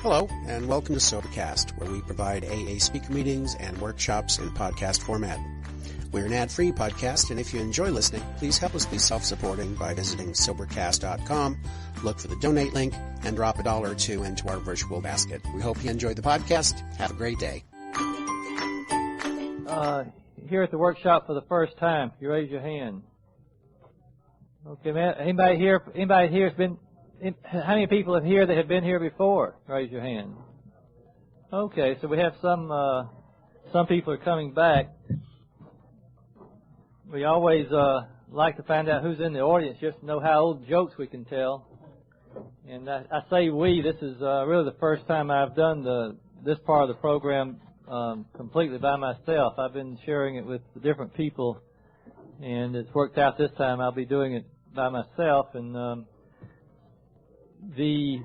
Hello, and welcome to Sobercast, where we provide AA speaker meetings and workshops in podcast format. We're an ad-free podcast, and if you enjoy listening, please help us be self-supporting by visiting Sobercast.com, look for the donate link, and drop $1 or $2 into our virtual basket. We hope you enjoyed the podcast. Have a great day. Here at the workshop for the first time, you raise your hand. Okay, man. Anybody here has been? How many people are here that have been here before? Raise your hand. Okay, so we have some people are coming back. We always like to find out who's in the audience just to know how old jokes we can tell. And I say we. This is really the first time I've done this part of the program completely by myself. I've been sharing it with the different people, and it's worked out this time. I'll be doing it by myself, and the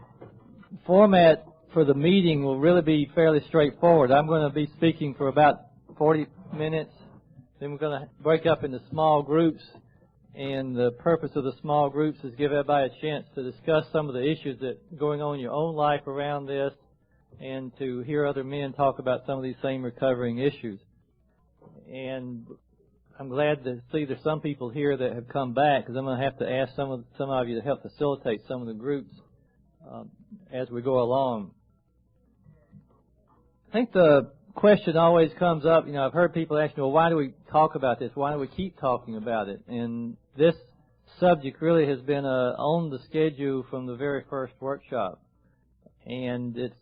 format for the meeting will really be fairly straightforward. I'm going to be speaking for about 40 minutes. Then we're going to break up into small groups, and the purpose of the small groups is give everybody a chance to discuss some of the issues that are going on in your own life around this, and to hear other men talk about some of these same recovering issues. And I'm glad to see there's some people here that have come back, because I'm going to have to ask some of you to help facilitate some of the groups as we go along. I think the question always comes up, I've heard people ask me, well, why do we talk about this? Why do we keep talking about it? And this subject really has been on the schedule from the very first workshop. And it's,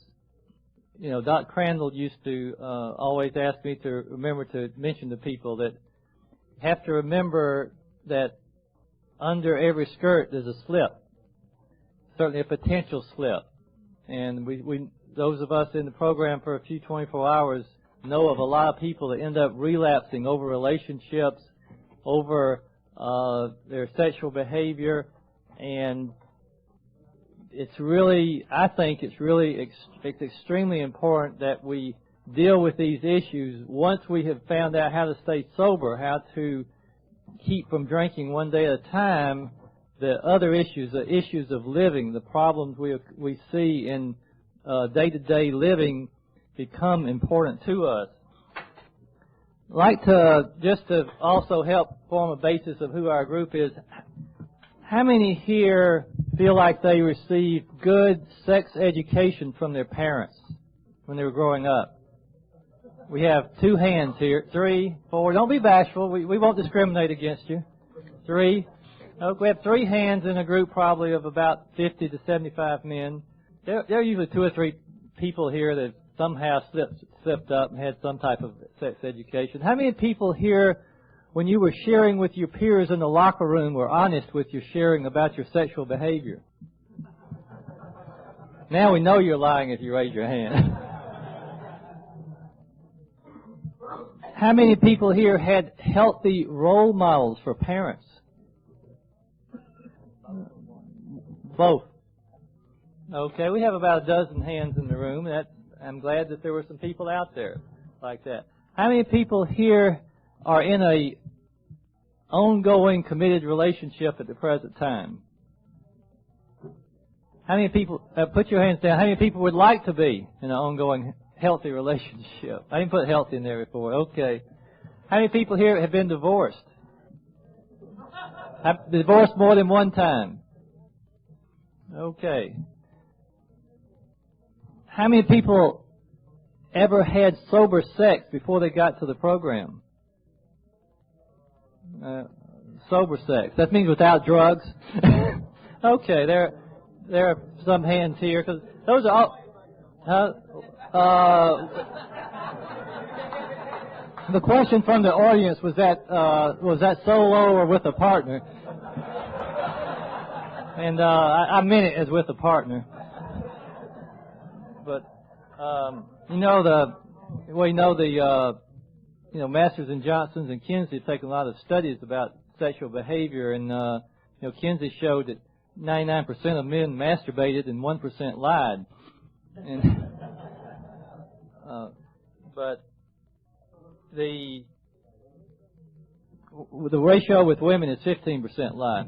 Doc Crandall used to always ask me to remember to mention to people that have to remember that under every skirt there's a slip, certainly a potential slip. And we those of us in the program for a few 24 hours know of a lot of people that end up relapsing over relationships, over their sexual behavior, and I think it's extremely important that we deal with these issues once we have found out how to stay sober, how to keep from drinking one day at a time. The other issues, the issues of living, the problems we see in day-to-day living become important to us. I'd like to just to also help form a basis of who our group is. How many here feel like they received good sex education from their parents when they were growing up? We have 2 hands here. 3, 4. Don't be bashful. We won't discriminate against you. 3. We have 3 hands in a group probably of about 50 to 75 men. There are usually 2 or 3 people here that somehow slipped up and had some type of sex education. How many people here, when you were sharing with your peers in the locker room, were honest with your sharing about your sexual behavior? Now we know you're lying if you raise your hand. How many people here had healthy role models for parents? Both. Okay, we have about a dozen hands in the room. I'm glad that there were some people out there like that. How many people here are in a ongoing committed relationship at the present time? How many people, put your hands down, how many people would like to be in an ongoing healthy relationship? I didn't put healthy in there before. Okay. How many people here have been divorced? Have divorced more than one time? Okay. How many people ever had sober sex before they got to the program? Sober sex. That means without drugs. Okay, there are some hands here, because those are all. The question from the audience was that solo or with a partner? And I meant it as with a partner. But Masters and Johnsons and Kinsey have taken a lot of studies about sexual behavior, and Kinsey showed that 99% of men masturbated and 1% lied. And but the ratio with women is 15% lie.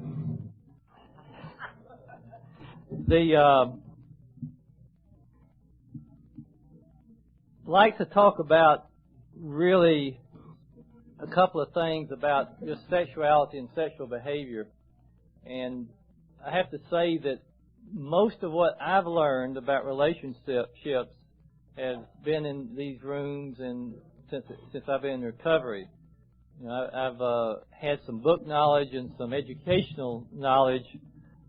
like to talk about really a couple of things about just sexuality and sexual behavior. And I have to say that most of what I've learned about relationships has been in these rooms and since I've been in recovery. You know, I've had some book knowledge and some educational knowledge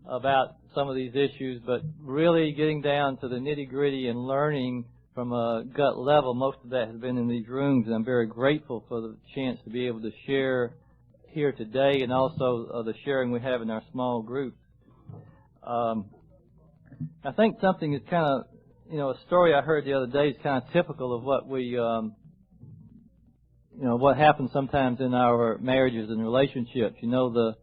about some of these issues, but really getting down to the nitty-gritty and learning from a gut level, most of that has been in these rooms, and I'm very grateful for the chance to be able to share here today and also the sharing we have in our small groups. I think something is kind of, a story I heard the other day is kind of typical of what we, what happens sometimes in our marriages and relationships. The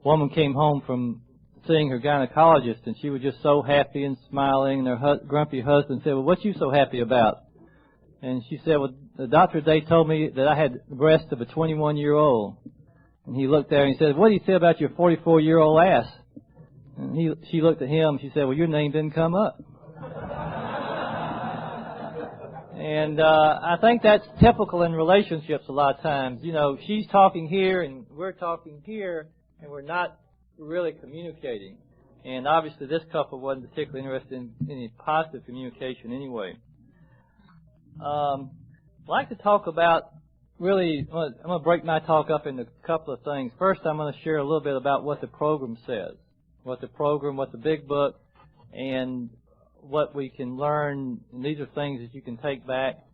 woman came home from seeing her gynecologist, and she was just so happy and smiling, and her grumpy husband said, "Well, what you so happy about?" And she said, "Well, the doctor today told me that I had the breasts of a 21-year-old. And he looked at her and he said, "What do you say about your 44-year-old ass?" And she looked at him and she said, "Well, your name didn't come up." And I think that's typical in relationships a lot of times. She's talking here and we're talking here, and we're not really communicating. And obviously this couple wasn't particularly interested in any positive communication anyway. I'd like to talk about really, I'm going to break my talk up into a couple of things. First, I'm going to share a little bit about what the program says, what the big book, and what we can learn. And these are things that you can take back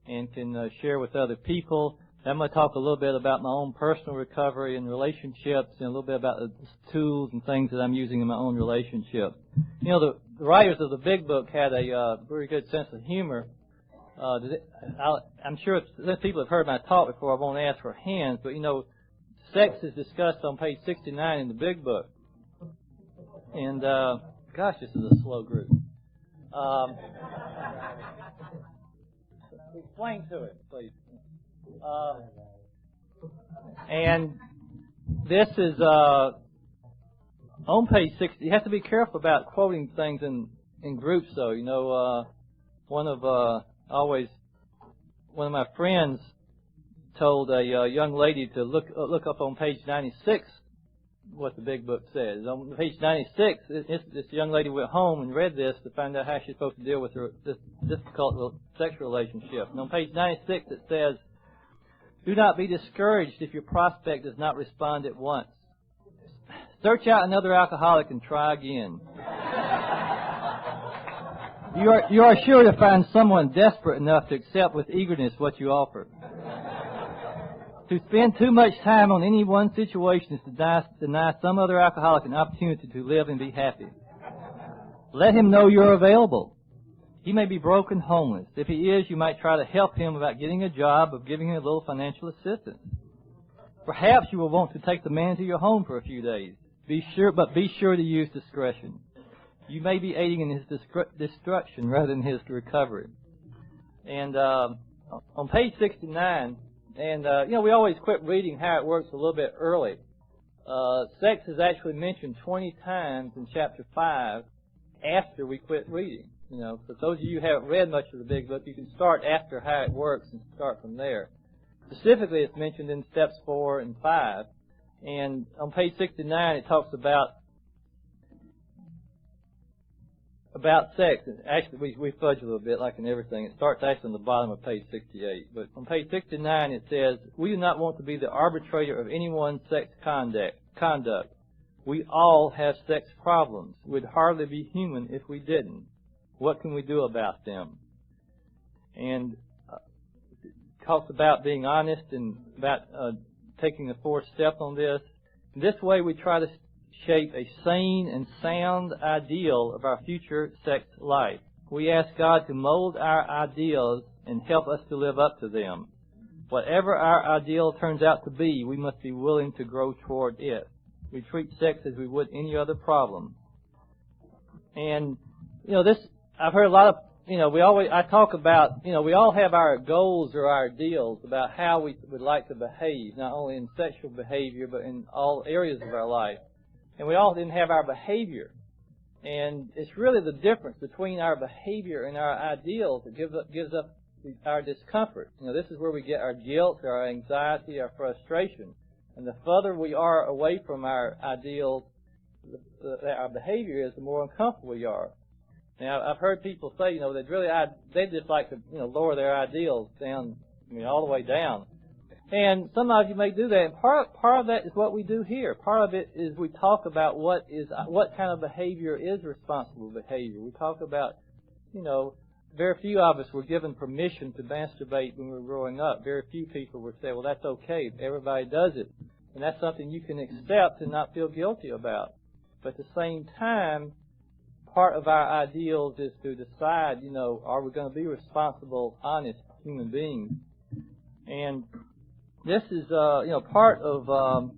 and can share with other people. I'm going to talk a little bit about my own personal recovery and relationships, and a little bit about the tools and things that I'm using in my own relationship. The writers of the big book had a very good sense of humor. I'm sure that people have heard my talk before. I won't ask for hands, but sex is discussed on page 69 in the big book. And gosh, this is a slow group. Explain to it, please. And this is on page 60. You have to be careful about quoting things in groups, though. One of my friends told a young lady to look up on page 96 what the big book says. On page 96, this young lady went home and read this to find out how she's supposed to deal with this difficult sexual relationship. And on page 96 it says, "Do not be discouraged if your prospect does not respond at once. Search out another alcoholic and try again. You are sure to find someone desperate enough to accept with eagerness what you offer. To spend too much time on any one situation is to deny some other alcoholic an opportunity to live and be happy. Let him know you're available. He may be broke and homeless. If he is, you might try to help him about getting a job, of giving him a little financial assistance. Perhaps you will want to take the man to your home for a few days. Be sure to use discretion. You may be aiding in his destruction rather than his recovery." And on page 69, we always quit reading how it works a little bit early. Sex is actually mentioned 20 times in chapter 5 after we quit reading. For those of you who haven't read much of the big book, you can start after how it works and start from there. Specifically, it's mentioned in steps 4 and 5. And on page 69, it talks about sex. Actually, we fudge a little bit, like in everything. It starts actually on the bottom of page 68. But on page 69, it says, "We do not want to be the arbitrator of anyone's sex conduct. We all have sex problems. We'd hardly be human if we didn't. What can we do about them?" And it talks about being honest and about taking the 4th step on this. In this way, we try to shape a sane and sound ideal of our future sex life. We ask God to mold our ideals and help us to live up to them. Whatever our ideal turns out to be, we must be willing to grow toward it. We treat sex as we would any other problem. And, I've heard a lot of, I talk about, we all have our goals or our ideals about how we would like to behave, not only in sexual behavior, but in all areas of our life. And we all didn't have our behavior. And it's really the difference between our behavior and our ideals that gives our discomfort. This is where we get our guilt, our anxiety, our frustration. And the further we are away from our ideals, our behavior is, the more uncomfortable we are. Now, I've heard people say, they just like to, lower their ideals down, all the way down. And some of you may do that. And part of that is what we do here. Part of it is we talk about what kind of behavior is responsible behavior. We talk about, very few of us were given permission to masturbate when we were growing up. Very few people would say, well, that's okay. Everybody does it. And that's something you can accept and not feel guilty about. But at the same time, part of our ideals is to decide, are we going to be responsible, honest human beings? And this is, part of,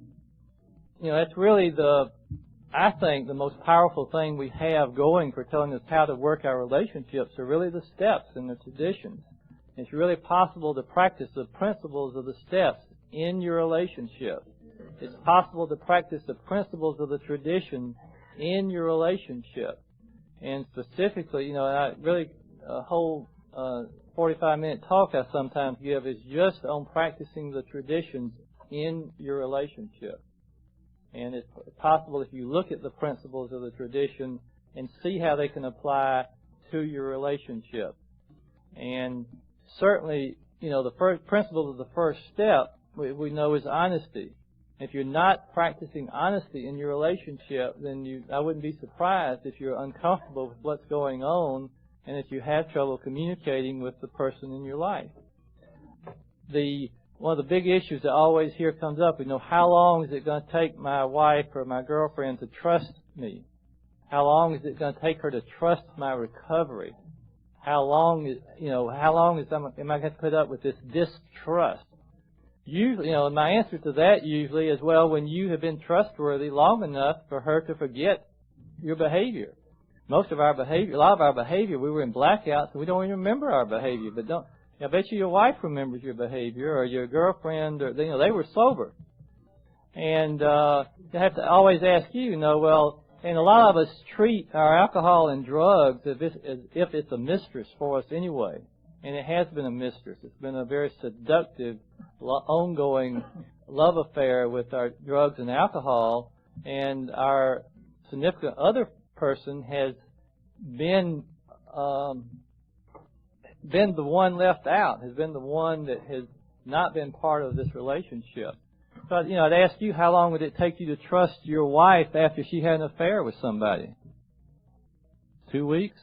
that's really I think the most powerful thing we have going for telling us how to work our relationships are really the steps and the traditions. It's really possible to practice the principles of the steps in your relationship. It's possible to practice the principles of the tradition in your relationship. And specifically, a whole 45-minute talk I sometimes give is just on practicing the traditions in your relationship. And it's possible if you look at the principles of the tradition and see how they can apply to your relationship. And certainly, the first principle of the first step we know is honesty. If you're not practicing honesty in your relationship, then I wouldn't be surprised if you're uncomfortable with what's going on and if you have trouble communicating with the person in your life. One of the big issues that always here comes up, how long is it going to take my wife or my girlfriend to trust me? How long is it going to take her to trust my recovery? How long am I going to put up with this distrust? Usually, my answer to that usually is, well, when you have been trustworthy long enough for her to forget your behavior. A lot of our behavior, we were in blackouts and we don't even remember our behavior. But I bet you your wife remembers your behavior, or your girlfriend, or they were sober. And you have to always ask and a lot of us treat our alcohol and drugs as if it's a mistress for us anyway. And it has been a mistress. It's been a very seductive, ongoing love affair with our drugs and alcohol. And our significant other person has been the one left out, has been the one that has not been part of this relationship. So, I'd ask you, how long would it take you to trust your wife after she had an affair with somebody? 2 weeks?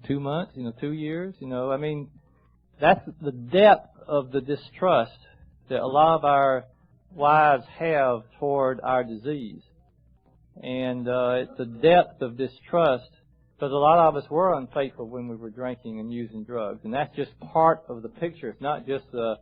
2 months? 2 years? That's the depth of the distrust that a lot of our wives have toward our disease. And it's the depth of distrust, because a lot of us were unfaithful when we were drinking and using drugs. And that's just part of the picture. It's not just the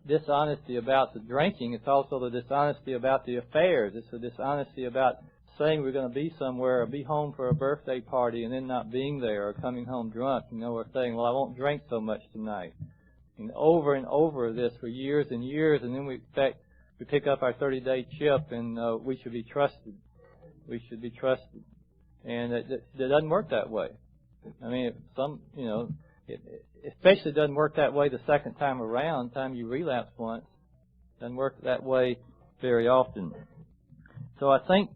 dishonesty about the drinking. It's also the dishonesty about the affairs. It's the dishonesty about saying we're going to be somewhere or be home for a birthday party and then not being there, or coming home drunk, or saying, well, I won't drink so much tonight. And over this for years and years, and then we pick up our 30-day chip and we should be trusted. We should be trusted. And it doesn't work that way. It especially doesn't work that way the second time around, time you relapse once. It doesn't work that way very often. So I think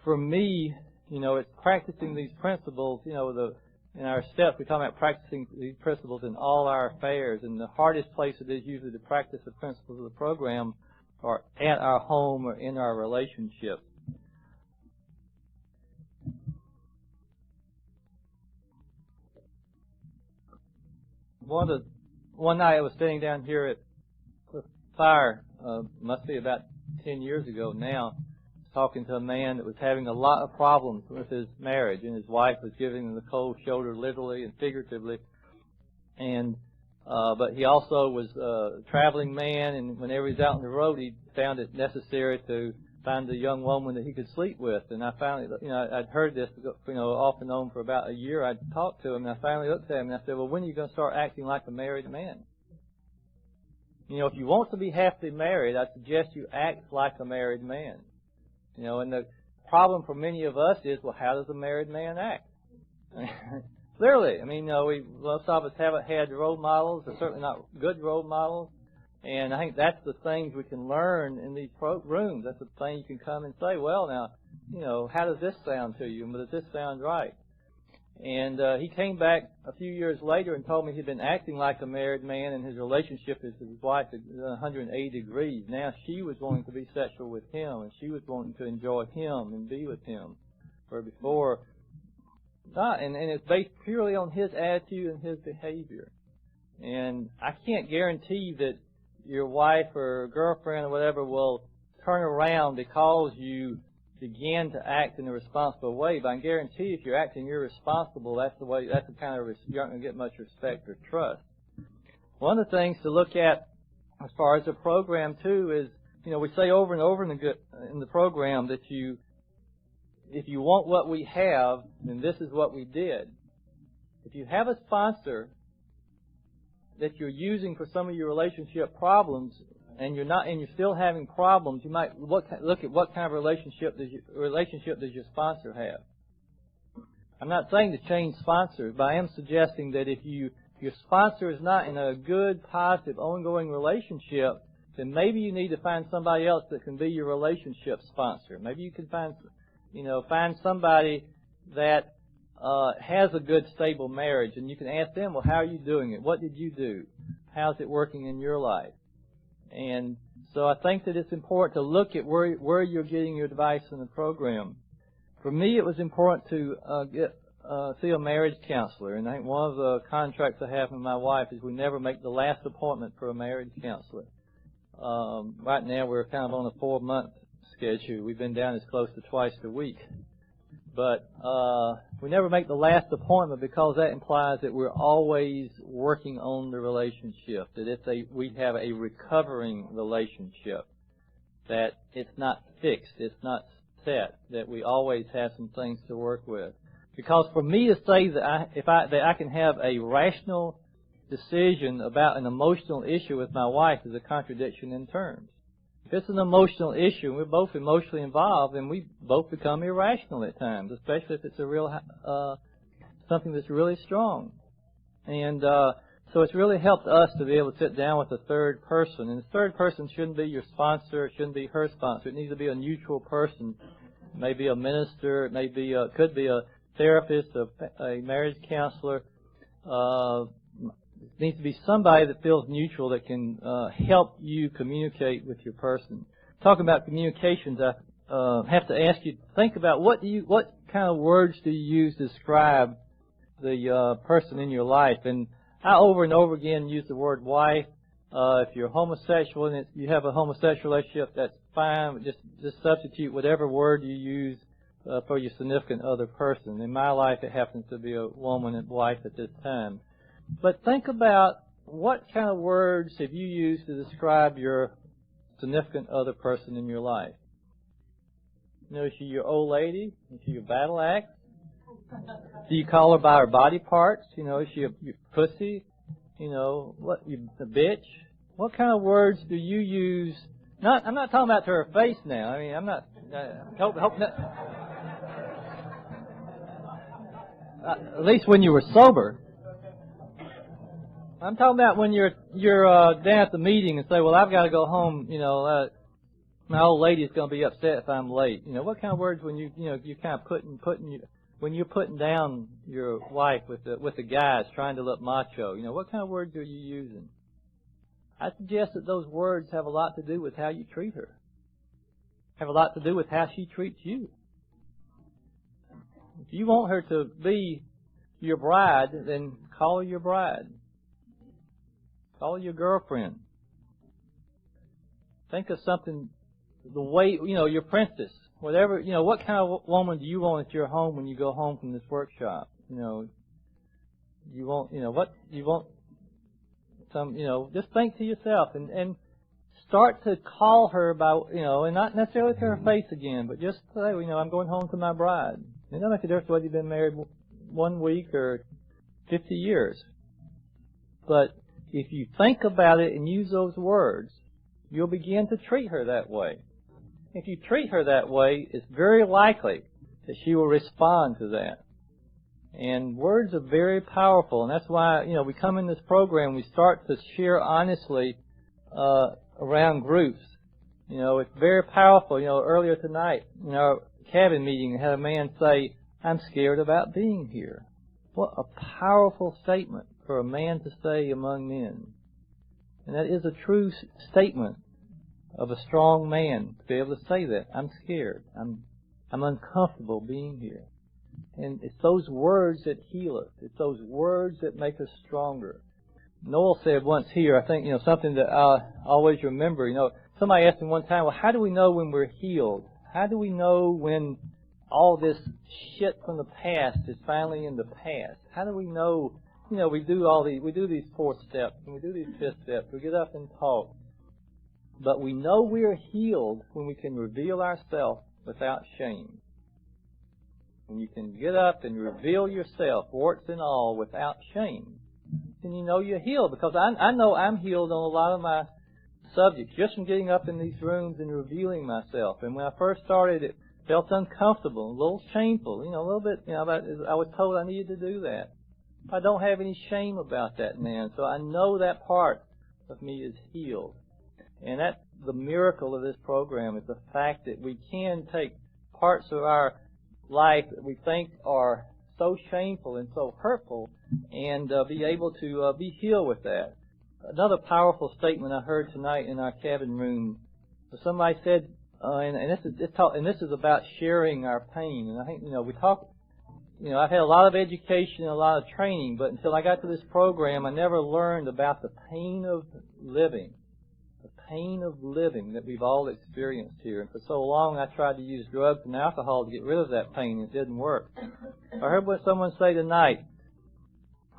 for me, it's practicing these principles, in our steps, we talk about practicing these principles in all our affairs. And the hardest place it is usually to practice the principles of the program are at our home or in our relationship. One night I was sitting down here at the fire, must be about 10 years ago now, talking to a man that was having a lot of problems with his marriage, and his wife was giving him the cold shoulder, literally and figuratively. And but he also was a traveling man, and whenever he was out on the road, he found it necessary to find a young woman that he could sleep with. And I finally, I'd heard this, off and on for about a year. I'd talked to him, and I finally looked at him and I said, well, when are you going to start acting like a married man? If you want to be happily married, I suggest you act like a married man. And the problem for many of us is, well, how does a married man act? clearly, I mean, most of us haven't had role models, or certainly not good role models. And I think that's the things we can learn in these rooms. That's the thing you can come and say, well, now, how does this sound to you? Does this sound right? And he came back a few years later and told me he'd been acting like a married man, and his relationship with his wife had 180 degrees. Now she was wanting to be sexual with him, and she was wanting to enjoy him and be with him. Where before, not. And it's based purely on his attitude and his behavior. And I can't guarantee that your wife or girlfriend or whatever will turn around because you begin to act in a responsible way, but I guarantee if you're acting irresponsible, that's the kind of, you're not going to get much respect or trust. One of the things to look at as far as the program too is, we say over and over in the program that if you want what we have, then this is what we did. If you have a sponsor that you're using for some of your relationship problems, and you're still having problems, you might look at what kind of relationship does your sponsor have. I'm not saying to change sponsors, but I am suggesting that if your sponsor is not in a good, positive, ongoing relationship, then maybe you need to find somebody else that can be your relationship sponsor. Maybe you can find somebody that has a good, stable marriage, and you can ask them, well, how are you doing it? What did you do? How's it working in your life? And so I think that it's important to look at where you're getting your advice in the program. For me, it was important to see a marriage counselor. And I think one of the contracts I have with my wife is we never make the last appointment for a marriage counselor. Right now, we're kind of on a 4-month schedule. We've been down as close to twice a week. But we never make the last appointment because that implies that we're always working on the relationship, that we have a recovering relationship, that it's not fixed, it's not set, that we always have some things to work with. Because for me to say that I can have a rational decision about an emotional issue with my wife is a contradiction in terms. If it's an emotional issue and we're both emotionally involved, then we both become irrational at times, especially if it's a real something that's really strong. And so it's really helped us to be able to sit down with a third person. And the third person shouldn't be your sponsor, it shouldn't be her sponsor. It needs to be a neutral person. It may be a minister, it could be a therapist, a marriage counselor. It needs to be somebody that feels neutral, that can help you communicate with your person. Talking about communications, I have to ask you, think about what kind of words do you use to describe the person in your life? And I over and over again use the word wife. If you're homosexual and you have a homosexual relationship, that's fine. Just substitute whatever word you use for your significant other person. In my life, it happens to be a woman and wife at this time. But think about what kind of words have you used to describe your significant other person in your life? Is she your old lady? Is she your battle axe? Do you call her by her body parts? Is she your pussy? A bitch? What kind of words do you use? I'm not talking about to her face now. I mean, I'm not. Hope not. At least when you were sober. I'm talking about when you're down at the meeting and say, well, I've got to go home, my old lady's going to be upset if I'm late. What kind of words when you're kind of when you're putting down your wife with the guys trying to look macho, what kind of words are you using? I suggest that those words have a lot to do with how you treat her. Have a lot to do with how she treats you. If you want her to be your bride, then call her your bride. Call your girlfriend. Think of something, the way, your princess, whatever, what kind of woman do you want at your home when you go home from this workshop? You want some, just think to yourself and start to call her by, and not necessarily to her face again, but just say, I'm going home to my bride. It doesn't make a difference whether you've been married 1 week or 50 years. But if you think about it and use those words, you'll begin to treat her that way. If you treat her that way, it's very likely that she will respond to that. And words are very powerful, and that's why, we come in this program, we start to share honestly around groups. It's very powerful. Earlier tonight, in our cabin meeting, I had a man say, "I'm scared about being here." What a powerful statement for a man to say among men. And that is a true statement of a strong man, to be able to say that. I'm scared. I'm uncomfortable being here. And it's those words that heal us. It's those words that make us stronger. Noel said once here, I think, something that I always remember. Somebody asked me one time, well, how do we know when we're healed? How do we know when all this shit from the past is finally in the past? How do we know, we do these 4 steps, and we do these 5th steps, we get up and talk. But we know we're healed when we can reveal ourselves without shame. When you can get up and reveal yourself, warts and all, without shame, then you know you're healed. Because I know I'm healed on a lot of my subjects, just from getting up in these rooms and revealing myself. And when I first started, it felt uncomfortable, a little shameful, a little bit, I was told I needed to do that. I don't have any shame about that now. So I know that part of me is healed. And that's the miracle of this program, is the fact that we can take parts of our life that we think are so shameful and so hurtful and be able to be healed with that. Another powerful statement I heard tonight in our cabin room, somebody said, and this is about sharing our pain. And I think, we talk, I've had a lot of education and a lot of training, but until I got to this program, I never learned about the pain of living. The pain of living that we've all experienced here. And for so long, I tried to use drugs and alcohol to get rid of that pain. It didn't work. I heard what someone say tonight.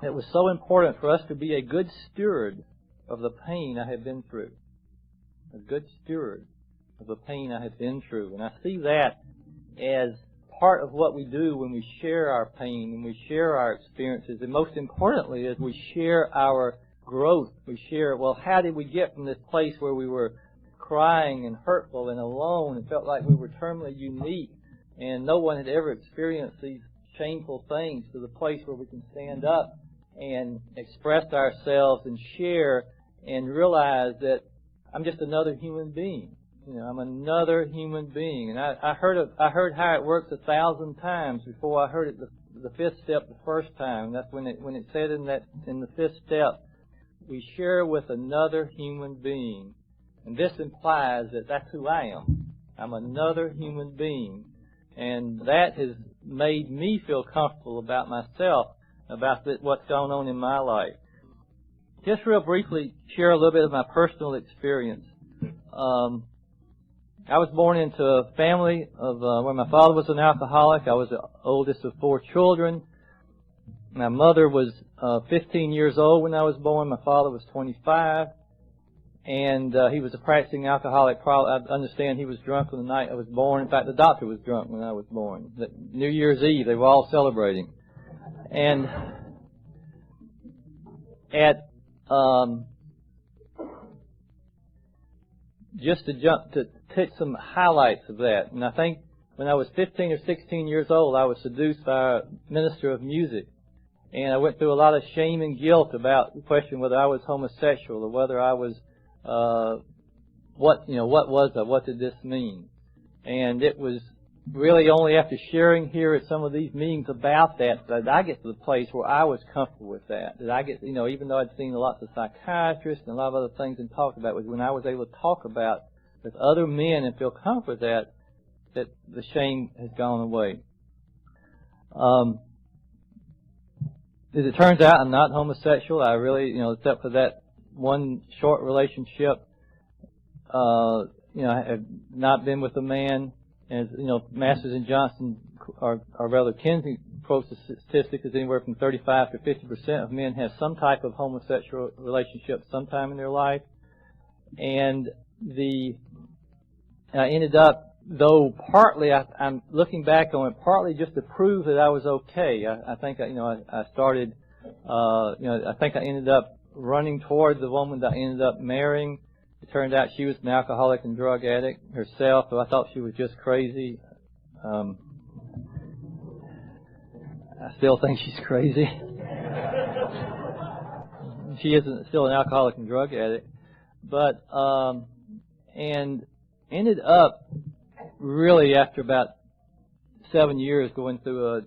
It was so important for us to be a good steward of the pain I have been through. A good steward of the pain I have been through. And I see that as part of what we do when we share our pain, when we share our experiences. And most importantly, as we share our growth. We share, well, how did we get from this place where we were crying and hurtful and alone and felt like we were terminally unique and no one had ever experienced these shameful things, to the place where we can stand up and express ourselves and share and realize that I'm just another human being. I'm another human being. And I heard how it works 1,000 times before I heard it the 5th step the first time. That's when it said in the 5th step, we share with another human being. And this implies that that's who I am. I'm another human being. And that has made me feel comfortable about myself, about what's going on in my life. Just real briefly, share a little bit of my personal experience. I was born into a family of where my father was an alcoholic. I was the oldest of 4 children. My mother was 15 years old when I was born. My father was 25. And he was a practicing alcoholic. I understand he was drunk on the night I was born. In fact, the doctor was drunk when I was born. New Year's Eve, they were all celebrating. And just to take some highlights of that. And I think when I was 15 or 16 years old, I was seduced by a minister of music. And I went through a lot of shame and guilt about the question whether I was homosexual or whether I was, what was I? What did this mean? And it was really only after sharing here at some of these meetings about that I get to the place where I was comfortable with that. That I get, even though I'd seen lots of psychiatrists and a lot of other things and talked about, was when I was able to talk about with other men and feel comfortable with that the shame has gone away. As it turns out, I'm not homosexual. I really, except for that one short relationship, I have not been with a man. As Masters and Johnson are rather Kinsey quotes the statistic is anywhere from 35 to 50% of men have some type of homosexual relationship sometime in their life. And I ended up, though partly, I'm looking back on it, partly just to prove that I was okay. I think, I started, I think I ended up running toward the woman that I ended up marrying. It turned out she was an alcoholic and drug addict herself, so I thought she was just crazy. I still think she's crazy. She isn't still an alcoholic and drug addict, but and ended up really after about 7 years going through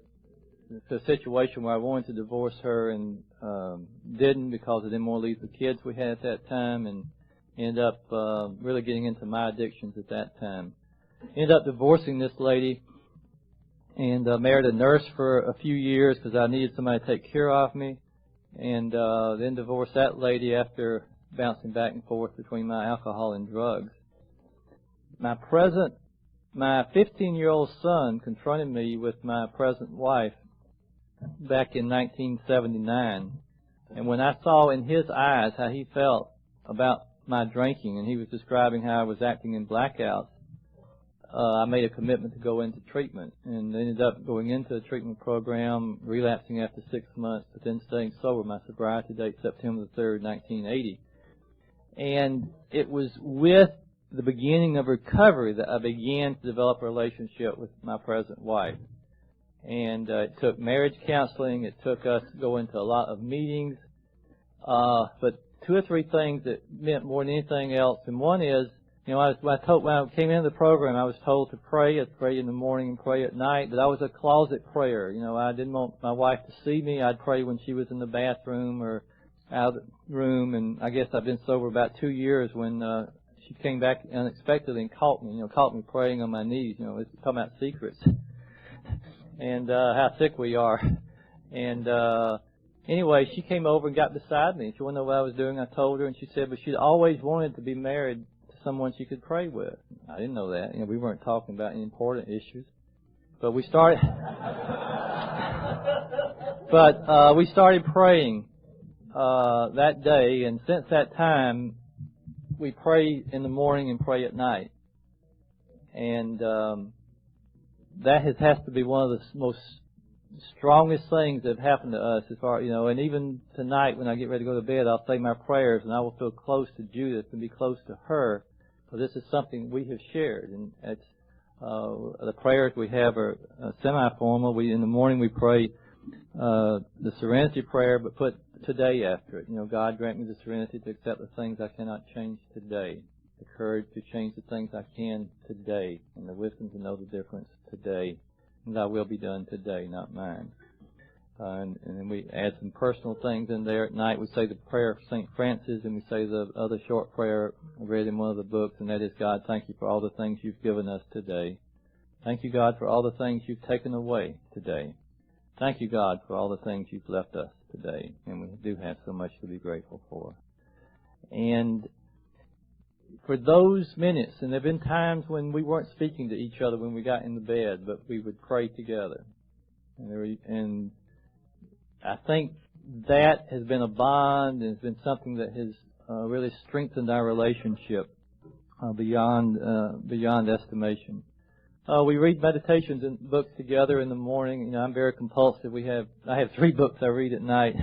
a situation where I wanted to divorce her and didn't because I didn't want to leave the kids we had at that time, and ended up really getting into my addictions at that time. Ended up divorcing this lady and married a nurse for a few years because I needed somebody to take care of me, and then divorced that lady after bouncing back and forth between my alcohol and drugs. My 15-year-old son confronted me with my present wife back in 1979. And when I saw in his eyes how he felt about my drinking, and he was describing how I was acting in blackouts, I made a commitment to go into treatment, and ended up going into a treatment program, relapsing after 6 months, but then staying sober. My sobriety date, September the 3rd, 1980. And it was with the beginning of recovery that I began to develop a relationship with my present wife. And it took marriage counseling. It took us going to a lot of meetings. But 2 or 3 things that meant more than anything else. And one is, when I came into the program, I was told to pray. I'd pray in the morning and pray at night. But I was a closet prayer. I didn't want my wife to see me. I'd pray when she was in the bathroom or out of the room. And I guess I've been sober about 2 years when she came back unexpectedly and caught me praying on my knees. It's talking about secrets and how sick we are. And anyway, she came over and got beside me. She wanted to know what I was doing. I told her, and she said, but she'd always wanted to be married to someone she could pray with. I didn't know that. We weren't talking about any important issues. But we started we started praying that day, and since that time we pray in the morning and pray at night. And that has to be one of the most strongest things that have happened to us as far, and even tonight when I get ready to go to bed, I'll say my prayers and I will feel close to Judith and be close to her. So this is something we have shared, and it's the prayers we have are semi-formal. In the morning we pray the Serenity Prayer, but put today after it. God grant me the serenity to accept the things I cannot change today, the courage to change the things I can today, and the wisdom to know the difference today. And thy will be done today, not mine. And then we add some personal things in there. At night we say the prayer of St. Francis, and we say the other short prayer I read in one of the books, and that is, God, thank you for all the things you've given us today. Thank you, God, for all the things you've taken away today. Thank you, God, for all the things you've left us today. And we do have so much to be grateful for. And for those minutes, and there have been times when we weren't speaking to each other when we got in the bed, but we would pray together. And I think that has been a bond, and it's been something that has really strengthened our relationship beyond estimation. We read meditations and books together in the morning. I'm very compulsive. I have 3 books I read at night,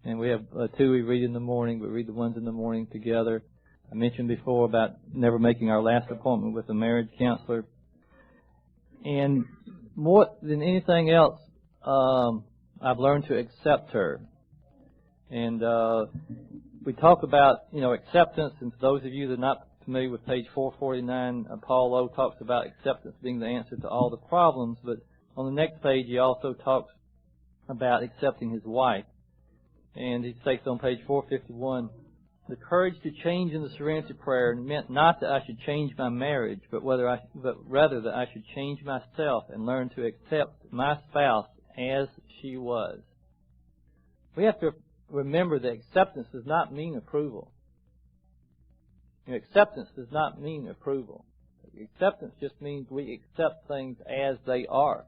and we have 2 we read in the morning, but read the ones in the morning together. I mentioned before about never making our last appointment with a marriage counselor. And more than anything else, I've learned to accept her. And we talk about, acceptance, and for those of you that are not familiar with page 449, Paul Lowe talks about acceptance being the answer to all the problems, but on the next page he also talks about accepting his wife. And he states on page 451, the courage to change in the Serenity Prayer meant not that I should change my marriage, but rather that I should change myself and learn to accept my spouse as she was. We have to remember that acceptance does not mean approval. Acceptance does not mean approval. Acceptance just means we accept things as they are.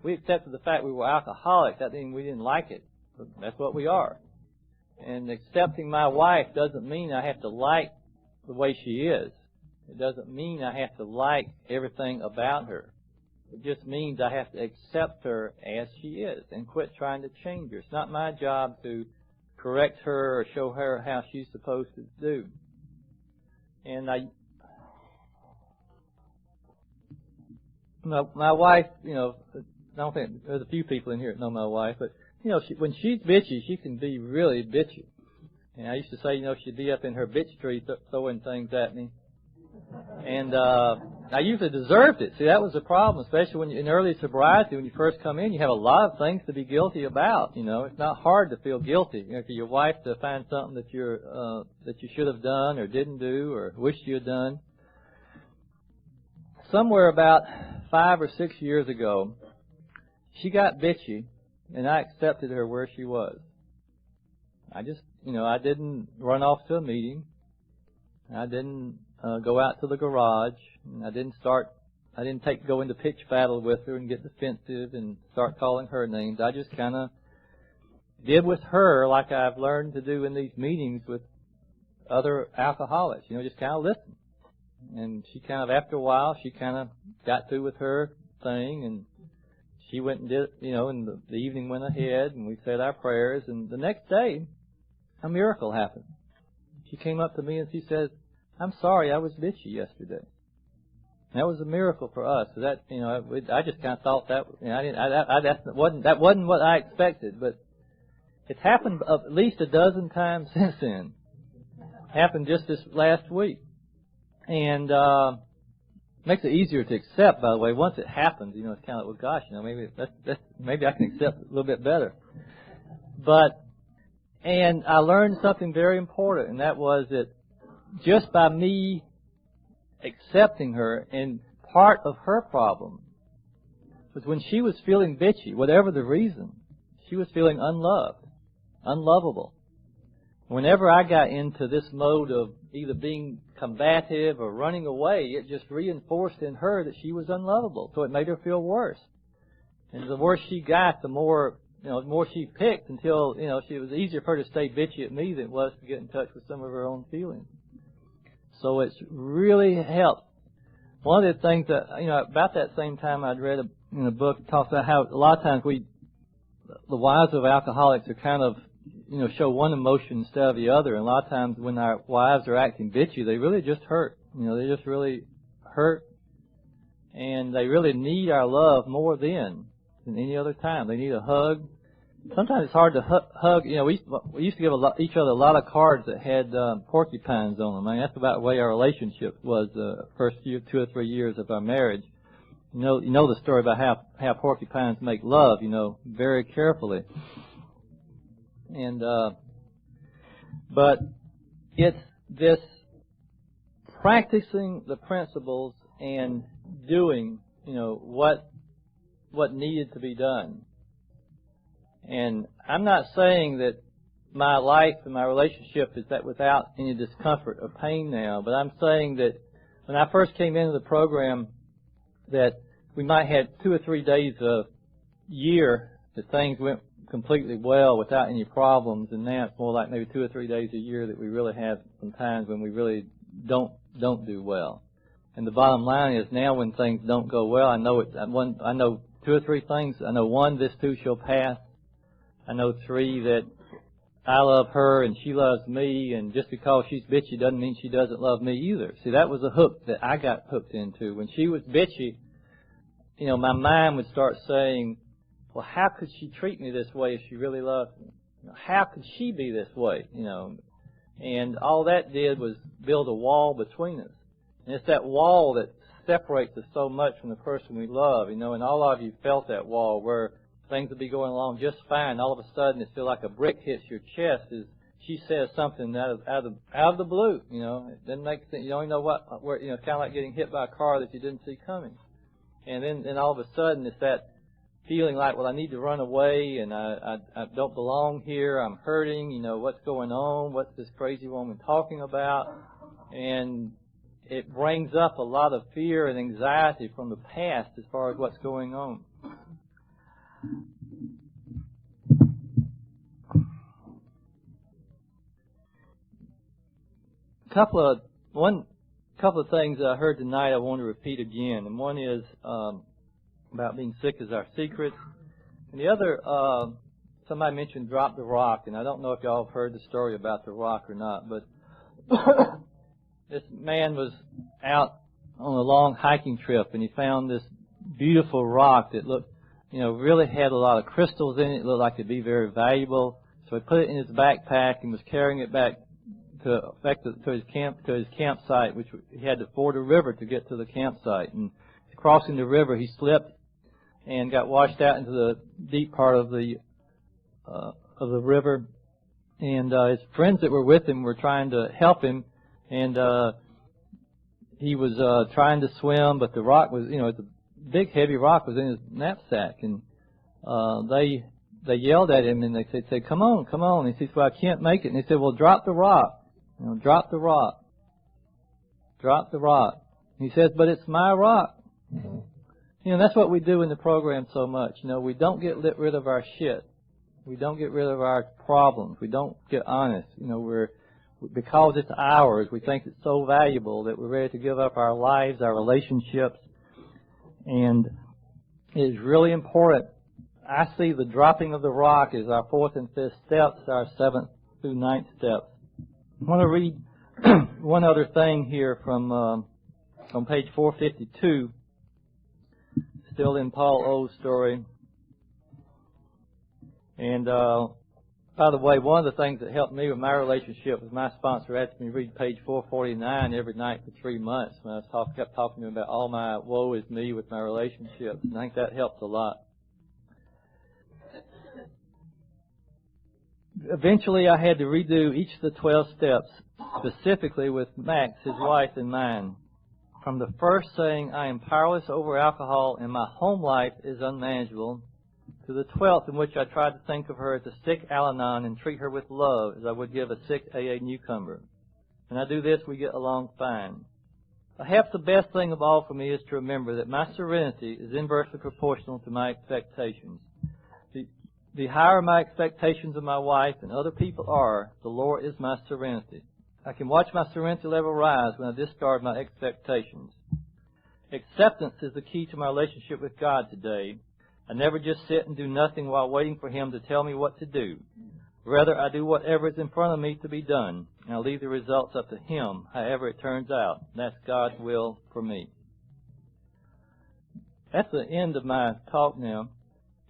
We accepted the fact we were alcoholics. That didn't mean we didn't like it. But that's what we are. And accepting my wife doesn't mean I have to like the way she is. It doesn't mean I have to like everything about her. It just means I have to accept her as she is and quit trying to change her. It's not my job to correct her or show her how she's supposed to do. And my wife, don't think there's a few people in here that know my wife, but you know, when she's bitchy, she can be really bitchy. And I used to say, you know, she'd be up in her bitch tree throwing things at me. And I usually deserved it. See, that was the problem, especially when in early sobriety, when you first come in, you have a lot of things to be guilty about. You know, it's not hard to feel guilty. You know, for your wife to find something that you should have done or didn't do or wished you had done. Somewhere about 5 or 6 years ago, she got bitchy, and I accepted her where she was. I just, you know, I didn't run off to a meeting. I didn't go out to the garage. I didn't go into pitch battle with her and get defensive and start calling her names. I just kind of did with her like I've learned to do in these meetings with other alcoholics. You know, just kind of listen. And she kind of, after a while, she kind of got through with her thing, and she went and did, you know, and the evening went ahead, and we said our prayers, and the next day, a miracle happened. She came up to me and she said, "I'm sorry, I was bitchy yesterday." And that was a miracle for us. So that, you know, I just kind of thought that, you know, that wasn't what I expected, but it's happened at least a dozen times since then. Happened just this last week. And makes it easier to accept, by the way. Once it happens, you know, it's kind of like, well, gosh, you know, maybe I can accept it a little bit better. And I learned something very important, and that was that just by me accepting her, and part of her problem was when she was feeling bitchy, whatever the reason, she was feeling unloved, unlovable. Whenever I got into this mode of either being combative or running away, it just reinforced in her that she was unlovable. So it made her feel worse. And the worse she got, the more, you know, the more she picked until, you know, it was easier for her to stay bitchy at me than it was to get in touch with some of her own feelings. So it's really helped. One of the things that, you know, about that same time I'd read in a book, it talks about how a lot of times the wives of alcoholics are kind of, you know, show one emotion instead of the other. And a lot of times when our wives are acting bitchy, they really just hurt. You know, they just really hurt. And they really need our love more than any other time. They need a hug. Sometimes it's hard to hug. You know, we used to give each other a lot of cards that had porcupines on them. I mean, that's about the way our relationship was the first 2 or 3 years of our marriage. You know the story about how porcupines make love, you know, very carefully. And but it's this practicing the principles and doing, you know, what needed to be done. And I'm not saying that my life and my relationship is that without any discomfort or pain now, but I'm saying that when I first came into the program, that we might have 2 or 3 days a year that things went completely well without any problems, and now it's more like maybe 2 or 3 days a year that we really have some times when we really don't do well. And the bottom line is now when things don't go well, I know 2 or 3 things. I know 1, this too shall pass. I know 3, that I love her and she loves me, and just because she's bitchy doesn't mean she doesn't love me either. See, that was a hook that I got hooked into. When she was bitchy, you know, my mind would start saying, well, how could she treat me this way if she really loved me? You know, how could she be this way? You know, and all that did was build a wall between us. And it's that wall that separates us so much from the person we love, you know, and all of you felt that wall where things would be going along just fine. All of a sudden, it feels like a brick hits your chest as she says something out of the blue. You know, it doesn't make sense. You don't even know where, you know, it's kind of like getting hit by a car that you didn't see coming. And then all of a sudden, it's that feeling like, well, I need to run away, and I don't belong here. I'm hurting. You know, what's going on? What's this crazy woman talking about? And it brings up a lot of fear and anxiety from the past as far as what's going on. A couple of things I heard tonight I want to repeat again, and one is about being sick is our secret, and the other, somebody mentioned drop the rock, and I don't know if y'all have heard the story about the rock or not, but this man was out on a long hiking trip, and he found this beautiful rock that looked really had a lot of crystals in it. It looked like it'd be very valuable. So he put it in his backpack and was carrying it back to his campsite, which he had to ford a river to get to the campsite. And crossing the river, he slipped and got washed out into the deep part of the river. And his friends that were with him were trying to help him, and he was trying to swim, but the rock was, the big heavy rock was in his knapsack, and they yelled at him and they said, come on, come on. And he says, well, I can't make it. And they said, well, drop the rock. Drop the rock. Drop the rock. And he says, but it's my rock. That's what we do in the program so much. We don't get rid of our shit. We don't get rid of our problems. We don't get honest. Because it's ours, we think it's so valuable that we're ready to give up our lives, our relationships. And it is really important. I see the dropping of the rock as our 4th and 5th steps, our 7th through 9th steps. I want to read one other thing here from on page 452, still in Paul O's story. And by the way, one of the things that helped me with my relationship was my sponsor asked me to read page 449 every night for 3 months when I kept talking to him about all my woe is me with my relationships. And I think that helped a lot. Eventually, I had to redo each of the 12 steps, specifically with Max, his wife, in mind. From the first saying, I am powerless over alcohol and my home life is unmanageable, to the 12th in which I tried to think of her as a sick Al-Anon and treat her with love as I would give a sick AA newcomer. When I do this, we get along fine. Perhaps the best thing of all for me is to remember that my serenity is inversely proportional to my expectations. The higher my expectations of my wife and other people are, the lower is my serenity. I can watch my serenity level rise when I discard my expectations. Acceptance is the key to my relationship with God today. I never just sit and do nothing while waiting for Him to tell me what to do. Rather, I do whatever is in front of me to be done, and I leave the results up to Him, however it turns out. That's God's will for me. That's the end of my talk now.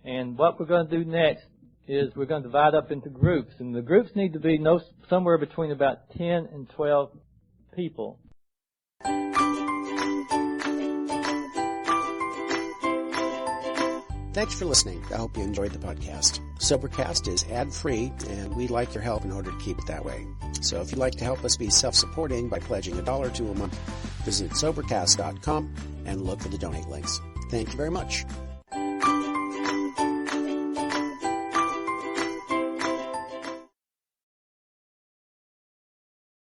And what we're going to do next is we're going to divide up into groups. And the groups need to be somewhere between about 10 and 12 people. Thanks for listening. I hope you enjoyed the podcast. Sobercast is ad-free, and we'd like your help in order to keep it that way. So if you'd like to help us be self-supporting by pledging $1 or $2 a month, visit Sobercast.com and look for the donate links. Thank you very much.